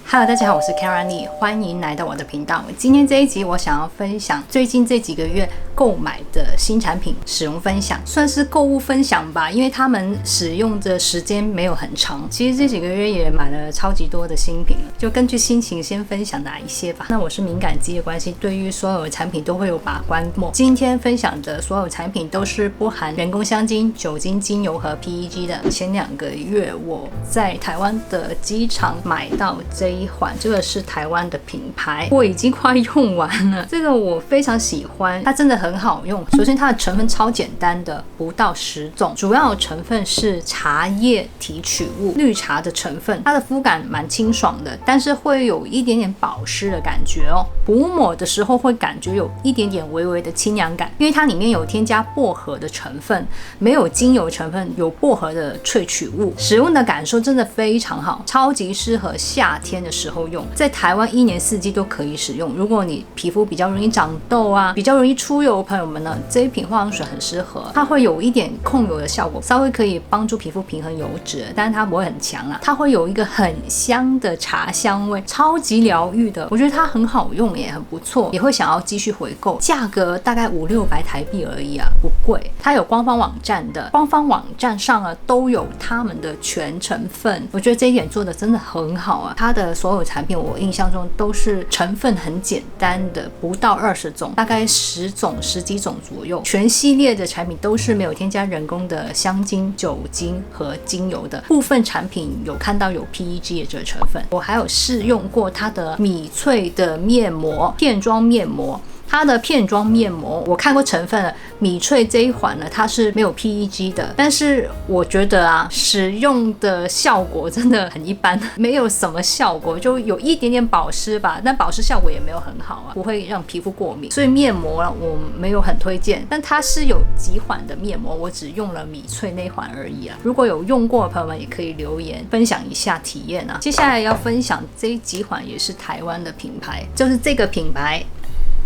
Hello， 大家好，我是 Karen Lee， 歡迎來到我的頻道。今天這一集我想要分享最近這幾個月購買的新產品使用分享，算是購物分享吧，因為他們使用的時間沒有很長。其實這幾個月也買了超級多的新品了，就根據心情先分享哪一些吧。那我是敏感肌的關係，對於所有的產品都會有把關。今天分享的所有產品都是不含人工香精、酒精、精油和 PEG 的。前2個月我在台灣的機場買到這一款，這個是台灣的品牌，我已經快用完了。這個我非常喜歡，它真的很好用。首先它的成分超簡單的，不到10種，主要的成分是茶葉提取物、綠茶的成分。它的膚感蠻清爽的，但是會有一點點保濕的感覺哦。補抹的時候會感覺有一點點微微的清涼感，因為它裡面有添加薄荷的成分，沒有精油成分，有薄荷的萃取物。使用的感受真的非常好，超級適合夏天的時候用，在台灣1年4季都可以使用。如果你皮膚比較容易長痘啊，比較容易出油的朋友們呢，這一瓶化妝水很適合。它會有一點控油的效果，稍微可以幫助皮膚平衡油脂，但是它不會很強啊。它會有一個很香的茶香味，超級療癒的。我覺得它很好用也很不錯，也會想要繼續回購。價格大概500-600台幣而已啊，不貴。它有官方網站的，官方網站上呢都有他們的全成分，我覺得這一點做的真的很好啊。它的所有產品我印象中都是成分很簡單的，不到20種，大概10種、10幾種左右。全系列的產品都是沒有添加人工的香精、酒精和精油的，部分產品有看到有 PEG 的這個成分。我還有試用過它的米萃的面膜，片裝面膜。它的片裝面膜我看過成分了，米萃這一款呢，它是沒有 PEG 的，但是我覺得啊，使用的效果真的很一般，沒有什麼效果，就有一點點保濕吧，但保濕效果也沒有很好啊，不會讓皮膚過敏，所以面膜呢我沒有很推薦。但它是有幾款的面膜，我只用了米萃那款而已啊。如果有用過的朋友們也可以留言分享一下體驗啊。接下來要分享這幾款也是台灣的品牌，就是這個品牌。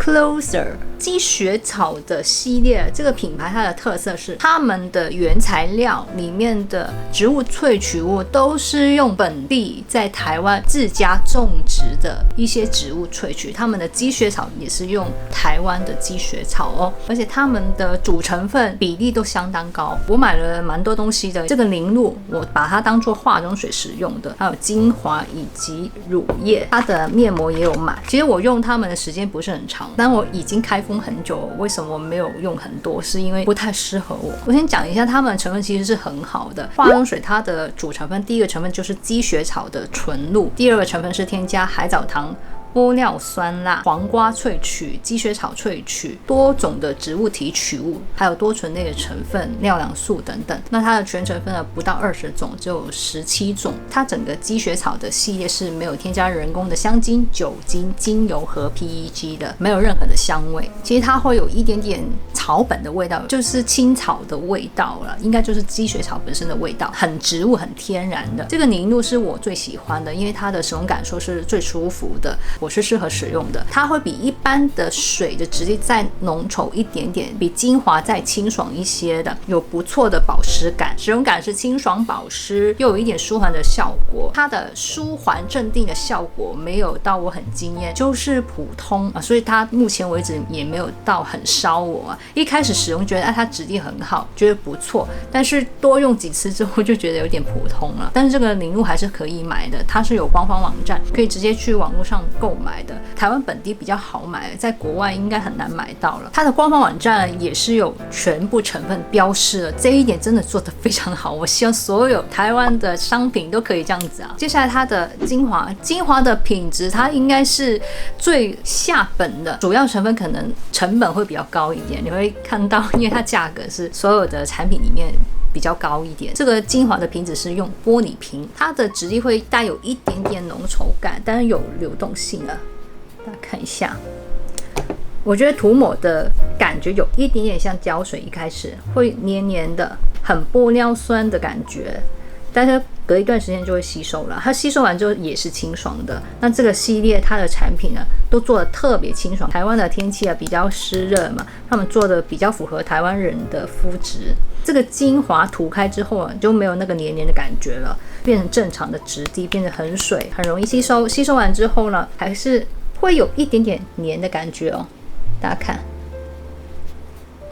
Closer 積雪草的系列，這個品牌它的特色是他們的原材料裡面的植物萃取物都是用本地在台灣自家種植的一些植物萃取，他們的積雪草也是用台灣的積雪草哦，而且他們的主成分比例都相當高。我買了蠻多東西的，這個凝露我把它當做化妝水使用的，還有精華以及乳液，它的面膜也有買。其實我用它們的時間不是很長，但我已經開封很久了，為什麼沒有用很多？是因為不太適合我。我先講一下它們的成分其實是很好的。化妝水它的主成分，第一個成分就是積雪草的純露，第二個成分是添加海藻糖、玻尿酸蠟、黃瓜萃取、積雪草萃取、多種的植物提取物，還有多醇類的成分、尿氧素等等。那它的全成分呢不到20種，只有17種。它整個積雪草的系列是沒有添加人工的香精、酒精、精油和 PEG 的，沒有任何的香味。其實它會有一點點草本的味道，就是青草的味道了，應該就是積雪草本身的味道，很植物、很天然的。這個凝露是我最喜歡的，因為它的使用感受是最舒服的。我是適合使用的，它會比一般的水的質地再濃稠一點點，比精華再清爽一些的，有不錯的保濕感，使用感是清爽保濕，又有一點舒緩的效果。它的舒緩鎮定的效果沒有到我很驚豔，就是普通啊，所以它目前為止也沒有到很燒我啊。一開始使用覺得它質地很好，覺得不錯，但是多用幾次之後就覺得有點普通了。但是这個凝露還是可以買的，它是有官方網站，可以直接去網絡上購買的，台灣本地比較好買，在國外應該很難買到了。它的官方網站也是有全部成分標示了，這一點真的做得非常好。我希望所有台灣的商品都可以這樣子啊。接下來它的精華的品質，它應該是最下本的，主要成分可能成本會比較高一點，你會看到，因為它價格是所有的產品裡面比較高一點。這個精華的瓶子是用玻璃瓶，它的質地會帶有一點點濃稠感，但是有流動性啊。大家看一下，我覺得塗抹的感覺有一點點像膠水，一開始會黏黏的，很玻尿酸的感覺，但是隔一段時間就會吸收了。它吸收完之後也是清爽的。那這個系列它的產品呢，都做得特別清爽。台灣的天氣啊比較濕熱嘛，他們做的比較符合台灣人的膚質。這個精華塗開之後啊，就沒有那個黏黏的感覺了，變成正常的質地，變得很水，很容易吸收。吸收完之後呢，還是會有一點點黏的感覺哦。大家看，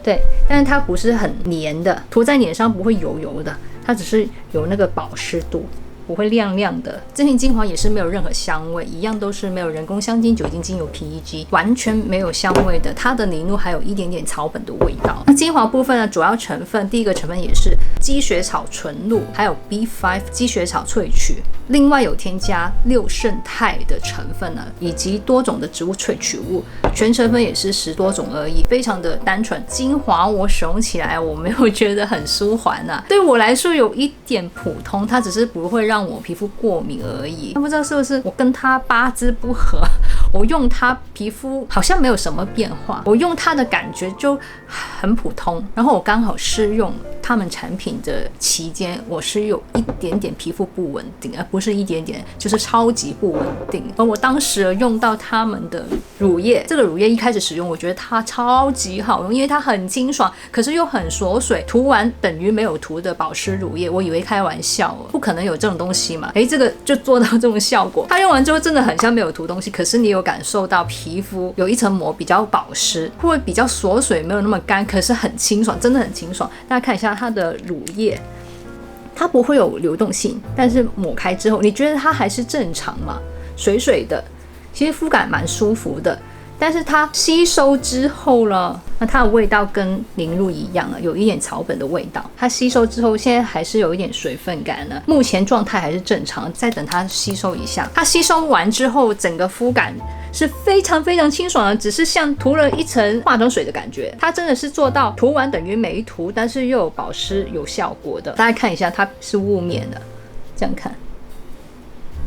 對，但是它不是很黏的，塗在臉上不會油油的，它只是有那個保濕度，不會亮亮的。這瓶精華也是沒有任何香味，一樣都是沒有人工香精、酒精精油、PEG， 完全沒有香味的。它的凝露還有一点點草本的味道。那精华部分呢，主要成分第一個成分也是積雪草纯露，還有 B5 積雪草萃取，另外有添加六胜肽的成分呢，以及多種的植物萃取物，全成分也是10多種而已，非常的单純。精华我使用起来我没有觉得很舒緩啊，对我來說有一點普通，它只是不會讓我皮膚過敏而已。不知道是不是我跟它八字不合，我用它皮膚好像沒有什麼變化，我用它的感覺就很普通。然後我剛好試用他們產品的期間，我是有一點點皮膚不穩定，而不是一點點，就是超級不穩定。而我當時用到他們的乳液，這個乳液一開始使用，我覺得它超級好用，因為它很清爽，可是又很鎖水，塗完等於沒有塗的保濕乳液。我以為開玩笑，不可能有這種東西嘛，這個就做到這種效果。它用完之後真的很像沒有塗東西，可是你有感受到皮膚有一層膜比較保濕，會比較鎖水，沒有那麼乾，可是很清爽，真的很清爽。大家看一下它的乳液，它不會有流動性，但是抹開之後，你覺得它還是正常嗎？水水的，其實膚感蠻舒服的。但是它吸收之後呢，那它的味道跟凝露一樣了，有一點草本的味道。它吸收之後，現在還是有一點水分感呢。目前狀態还是正常，再等它吸收一下。它吸收完之後，整個膚感是非常非常清爽的，只是像塗了一層化妝水的感覺。它真的是做到塗完等於沒塗，但是又有保濕有效果的。大家看一下，它是霧面的，這樣看，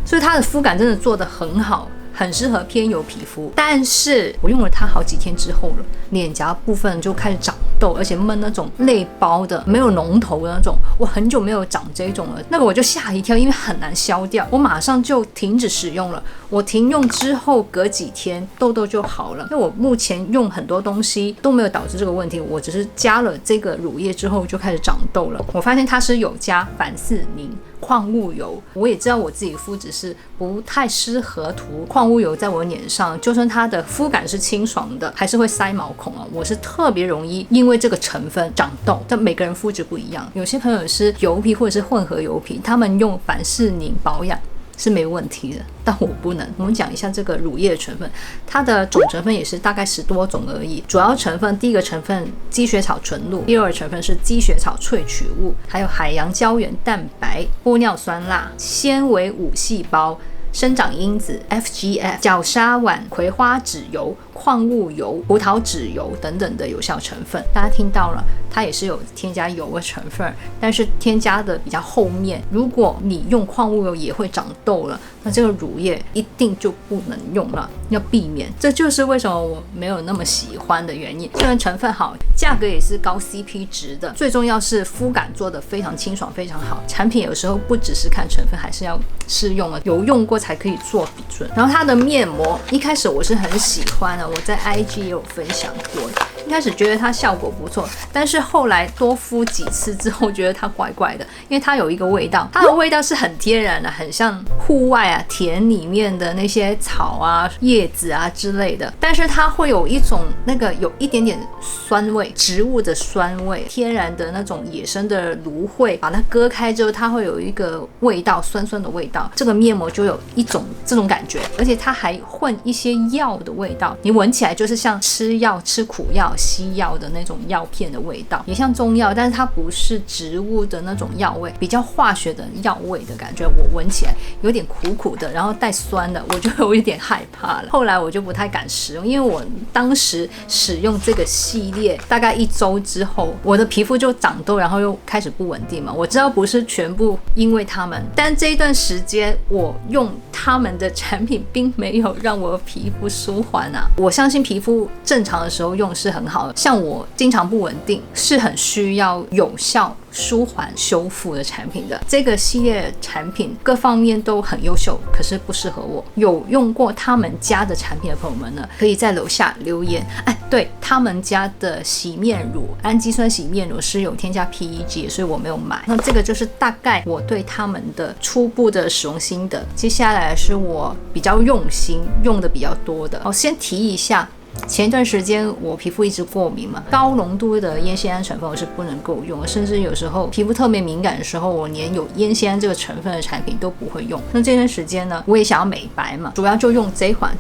所以它的膚感真的做得很好。很適合偏油皮膚，但是我用了它好幾天之後了，臉頰部分就開始長痘，而且悶那種淚包的，沒有膿頭的那種。我很久沒有長這種了，那個我就嚇一跳，因為很難消掉，我馬上就停止使用了。我停用之後隔幾天痘痘就好了。因為我目前用很多東西都沒有導致這個問題，我只是加了這個乳液之後就開始長痘了。我發現它是有加凡士林、礦物油，我也知道我自己膚質是不太適合塗礦物油在我臉上，就算它的膚感是清爽的，還是會塞毛孔啊。我是特別容易因為這個成分長痘，但每個人膚質不一樣，有些朋友是油皮或者是混合油皮，他們用凡士林保養是沒問題的，但我不能。我們講一下這個乳液的成分，它的總成分也是大概10多種而已。主要成分，第一個成分積雪草純露，第二個成分是積雪草萃取物，還有海洋膠原蛋白、玻尿酸蠟、纖維母細胞、生長因子 FGF、角鯊烷、葵花籽油、礦物油、葡萄籽油等等的有效成分。大家听到了，它也是有添加油的成分，但是添加的比较後面。如果你用礦物油也会長痘了，那这个乳液一定就不能用了，要避免。这就是为什麼我沒有那麼喜歡的原因。雖然成分好，價格也是高 CP 值的，最重要是膚感做得非常清爽，非常好。產品有時候不只是看成分，還是要試用了，有用過才可以做比準。然後它的面膜，一開始我是很喜歡的，我在 IG 也有分享過。一開始覺得它效果不錯，但是後來多敷幾次之後，覺得它怪怪的，因為它有一個味道，它的味道是很天然的，很像戶外啊田裡面的那些草啊、葉子啊之類的，但是它會有一種那個有一點點酸味，植物的酸味，天然的那種野生的蘆薈，把它割開之後，它會有一個味道，酸酸的味道。這個面膜就有一種這種感覺，而且它還混一些藥的味道，你聞起來就是像吃藥、吃苦藥、西藥的那種藥片的味道，也像中藥，但是它不是植物的那種藥味，比較化學的藥味的感覺。我聞起來有點苦苦的，然後帶酸的，我就有一點害怕了。後來我就不太敢使用，因為我當時使用這個系列大概1周之後，我的皮膚就長痘，然後又開始不穩定嘛。我知道不是全部因為他們，但這一段時間我用他們的產品並沒有讓我的皮膚舒緩啊。我相信皮膚正常的時候用是很很好的。像我經常不穩定，是很需要有效舒緩修復的產品的。這個系列產品各方面都很優秀，可是不適合我。有用過他們家的產品的朋友們呢，可以在樓下留言。对，他們家的洗面乳，氨基酸洗面乳是有添加 PEG， 所以我沒有買。那這個就是大概我對他們的初步的使用心得。接下來是我比較用心用的比較多的。我先提一下。前一段時間我皮膚一直過敏嘛，高濃度的菸酰胺成分我是不能夠用的，甚至有時候皮膚特別敏感的時候，我連有菸酰胺這個成分的產品都不會用。那這段時間呢，我也想要美白嘛，主要就用這款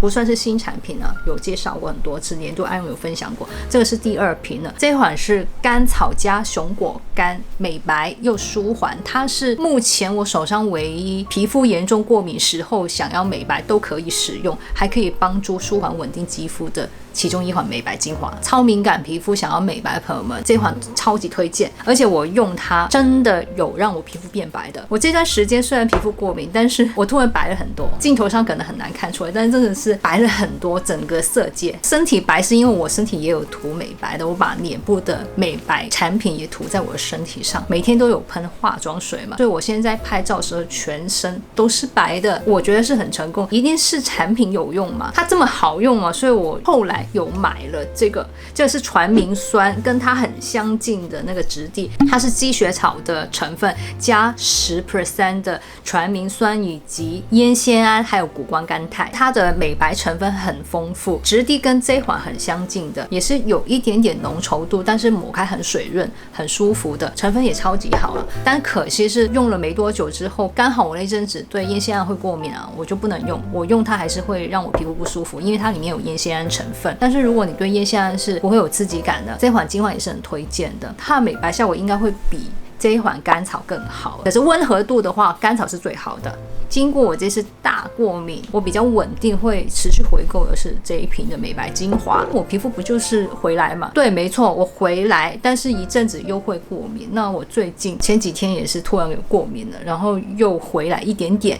不算是新產品啊，有介紹過很多次，年度安有分享過。這個是第2瓶了，這款是甘草加熊果苷，美白又舒緩，它是目前我手上唯一皮膚嚴重過敏時候想要美白都可以使用，還可以幫助舒緩穩定肌膚的其中一款美白精華。超敏感皮膚想要美白的朋友們，這款超級推薦，而且我用它真的有讓我皮膚變白的。我這段時間雖然皮膚過敏，但是我突然白了很多，鏡頭上可能很難看出來，但是真的是白了很多，整個色階。身體白是因為我身體也有塗美白的，我把臉部的美白產品也塗在我的身體上，每天都有噴化妝水嘛，所以我現在拍照的時候全身都是白的，我覺得是很成功，一定是產品有用嘛，它這麼好用啊，所以我後來有買了这個是传明酸，跟它很相近的那個質地，它是積雪草的成分加10% 的传明酸以及菸酰胺還有谷胱甘肽，它的美白成分很豐富，質地跟這款很相近的，也是有一點點濃稠度，但是抹開很水潤很舒服的，成分也超級好了。但可惜是用了沒多久之後，剛好我那陣子對菸酰胺會過敏啊，我就不能用，我用它還是會讓我皮膚不舒服，因為它裡面有菸酰胺成分。但是如果你對菸酰胺是不會有刺激感的，這款精華也是很推薦的，它的美白效果應該會比這一款甘草更好，可是溫和度的話，甘草是最好的。經過我這次大過敏，我比較穩定會持續回購的是這一瓶的美白精華。我皮膚不就是回來嘛？對，沒錯，我回來，但是一陣子又會過敏。那我最近前幾天也是突然有過敏了，然後又回來一點點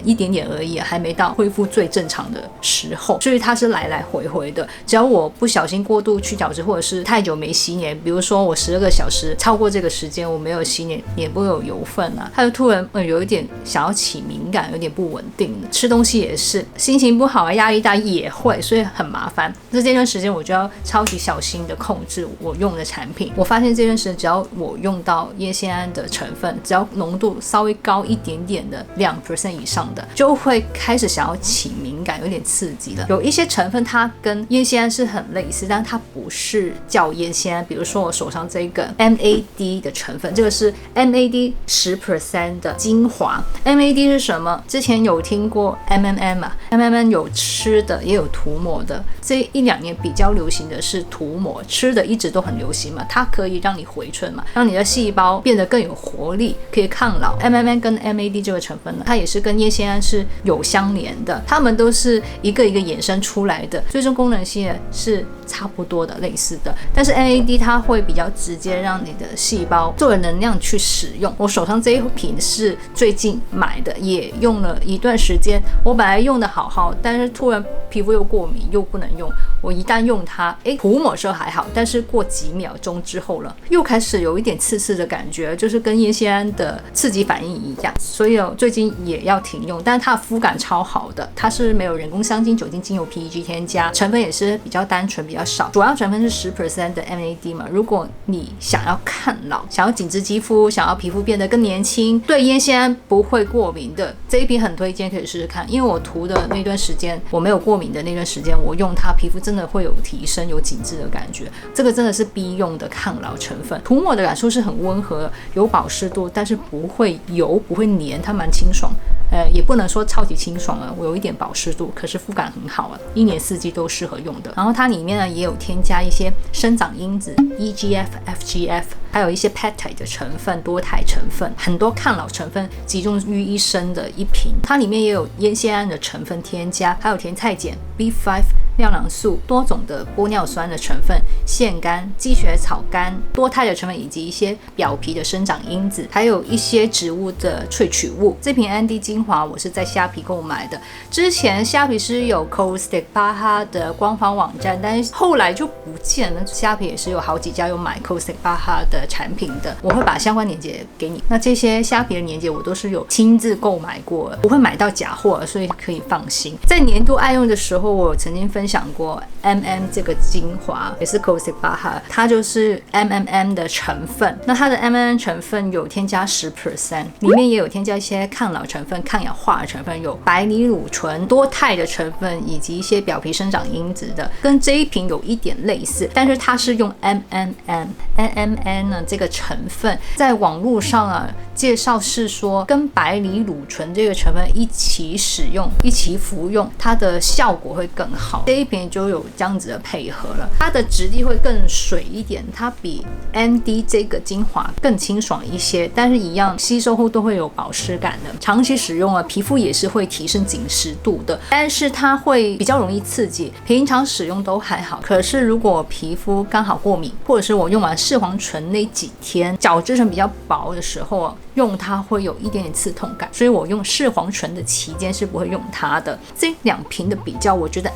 而已，還沒到恢復最正常的時候，所以它是來來回回的。只要我不小心過度去角質，或者是太久沒洗臉，比如說我12個小時超過這個時間我沒有洗臉，臉部有油分啊，它就突然有一點想要起敏感，有點不穩定。吃東西也是，心情不好啊，壓力大也會，所以很麻煩。这段時間我就要超級小心的控制我用的產品。我發現這段時間只要我用到菸酰胺的成分，只要濃度稍微高一點點的2% 以上的，就會開始想要起敏感，有點刺激了。有一些成分它跟菸酰胺是很類似，但它不是叫菸酰胺。比如說我手上這個 MAD 的成分，這個是 MAD 10% 的精華。MAD 是什麼？之前有聽過 MMM 啊 ，MMM 有吃的也有塗抹的。這1-2年比較流行的是塗抹，吃的一直都很流行嘛，它可以讓你回春嘛，讓你的細胞變得更有活力，可以抗老。MMM 跟 MAD 這個成分呢，它也是跟菸酰胺是有相連的，它們都是一個一個衍生出來的，最終功能性是差不多的，類似的。但是 MAD 它會比較直接讓你的細胞作為能量去使用。我手上這一瓶是最近買的，也用了一段時間，我本来用的好好，但是突然皮膚又過敏又不能用。我一旦用它，塗抹時候還好，但是過幾秒鐘之後了，又開始有一點刺刺的感覺，就是跟菸酰胺的刺激反應一樣，所以最近也要停用。但是它的膚感超好的，它是沒有人工香精、酒精、精油、PEG 添加，成分也是比較單純、比較少，主要成分是10% 的 MAD 嘛。如果你想要抗老、想要緊緻肌膚、想要皮膚變得更年輕，對菸酰胺不會過敏的，這一瓶很推薦，可以試試看。因為我塗的那段時間，我沒有過敏的那段時間，我用它皮膚真的會有提升、有緊緻的感覺。這個真的是必用的抗老成分。塗抹的感受是很溫和，有保濕度，但是不會油、不會黏，它蠻清爽。也不能說超級清爽了，我有一點保濕度，可是膚感很好啊，1年4季都適合用的。然後它裡面呢也有添加一些生長因子 EGF、FGF， 還有一些 peptide 的成分、多肽成分，很多抗老成分集中於一身的一瓶。它裡面也有菸酰胺的成分添加，還有甜菜鹼、B5 尿囊素、多種的玻尿酸的成分、腺苷、積雪草苷、多肽的成分，以及一些表皮的生長因子，還有一些植物的萃取物。這瓶 ND 精華我是在蝦皮購買的，之前蝦皮是有 Caustic Baha 的官方網站，但是後來就不見了。蝦皮也是有好幾家有買 Caustic Baha 的產品的，我會把相關鏈接給你。那這些蝦皮的鏈接我都是有親自購買過，不會買到假貨，所以可以放心。在年度爱用的時候，我有曾經分享過 这個精華，也是 Caustic Baha， 它就是 的成分。那它的 成分有添加10%，裡面也有添加一些抗老成分、抗氧化的成分，有白藜芦醇、多肽的成分，以及一些表皮生长因子的，跟這一瓶有一點類似，但是它是用 NMN 呢這個成分，在網絡上啊介紹是說跟白藜芦醇這個成分一起使用、一起服用，它的效果會更好。這一瓶就有這樣子的配合了，它的質地會更水一點，它比 ND 這個精華更清爽一些，但是一樣吸收後都會有保濕感的。長期使用啊，皮膚也是會提升緊實度的，但是它會比較容易刺激，平常使用都還好。可是如果皮膚剛好過敏，或者是我用完视黃醇那幾天角質层比較薄的時候，用它會有一點點刺痛感，所以我用视黄醇的期間是不會用它的。這兩瓶的比較，我覺得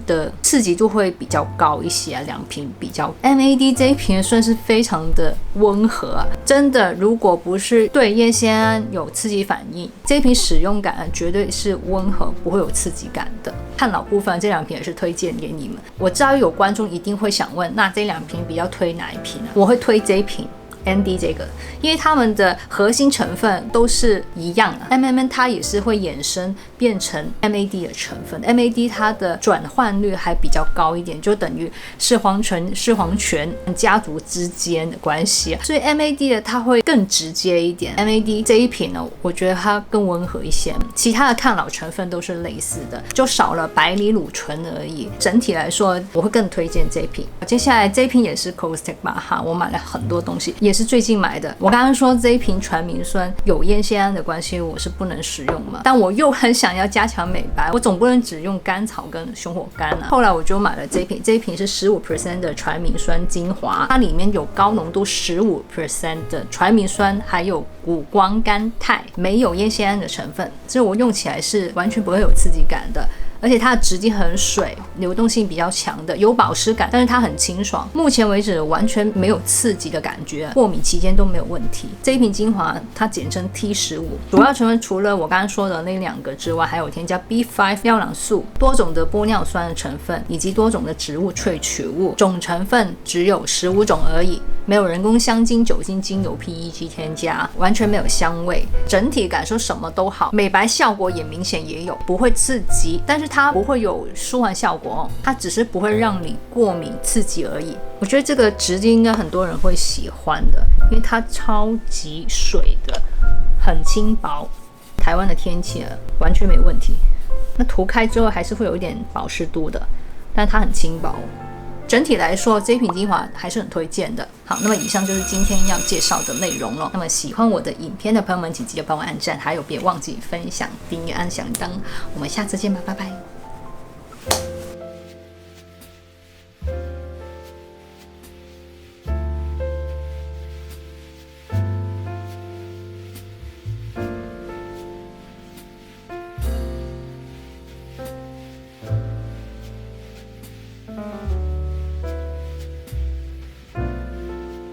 的刺激度會比較高一些啊。两瓶比較 MAD 這一瓶算是非常的溫和啊，真的，如果不是對葉酰胺有刺激反應，這一瓶使用感絕對是溫和，不會有刺激感的。抗老部分這兩瓶也是推薦給你們。我知道有觀眾一定會想問，那這两瓶比較推哪一瓶啊？我會推這一瓶ND 這個，因為它們的核心成分都是一樣的。它也是會衍生變成 MAD 的成分。MAD 它的轉換率還比較高一點，就等於視黃醇、視黃醛家族之間的關係，所以 MAD 的它會更直接一點。MAD 這一瓶呢，我覺得它更溫和一些，其他的抗老成分都是類似的，就少了白藜芦醇而已。整體來說，我會更推薦這一瓶。接下來這一瓶也是 Caustic Baha， 我買了很多東西，也是最近買的。我剛剛說這一瓶傳明酸有葉酰胺的關係，我是不能使用嘛，但我又很想要加強美白，我總不能只用甘草跟熊火苷啊。後來我就買了這一瓶，這一瓶是15% 的傳明酸精華，它裡面有高濃度15% 的傳明酸，還有谷胱甘肽，沒有葉酰胺的成分，所以我用起來是完全不會有刺激感的。而且它的質地很水，流動性比較強的，有保濕感，但是它很清爽。目前為止完全沒有刺激的感覺，過敏期間都沒有問題。這一瓶精華它簡稱 T15， 主要成分除了我剛剛說的那兩個之外，還有添加 B5 尿囊素、多種的玻尿酸的成分，以及多種的植物萃取物，總成分只有15種而已，沒有人工香精、酒精、精油、PEG 添加，完全沒有香味，整體感受什麼都好，美白效果也明顯也有，不會刺激，但是它不会有舒緩效果哦，它只是不會讓你過敏刺激而已。我覺得這個質地應該很多人會喜歡的，因為它超級水的，很輕薄，台灣的天氣完全沒問題。那塗開之後還是會有一點保濕度的，但它很輕薄。整體來說，這一瓶精華還是很推薦的。好，那麼以上就是今天要介紹的內容了。那麼喜歡我的影片的朋友們，請記得幫我按讚，還有別忘記分享、訂閱、按響鈴鐺。我們下次見吧，拜拜。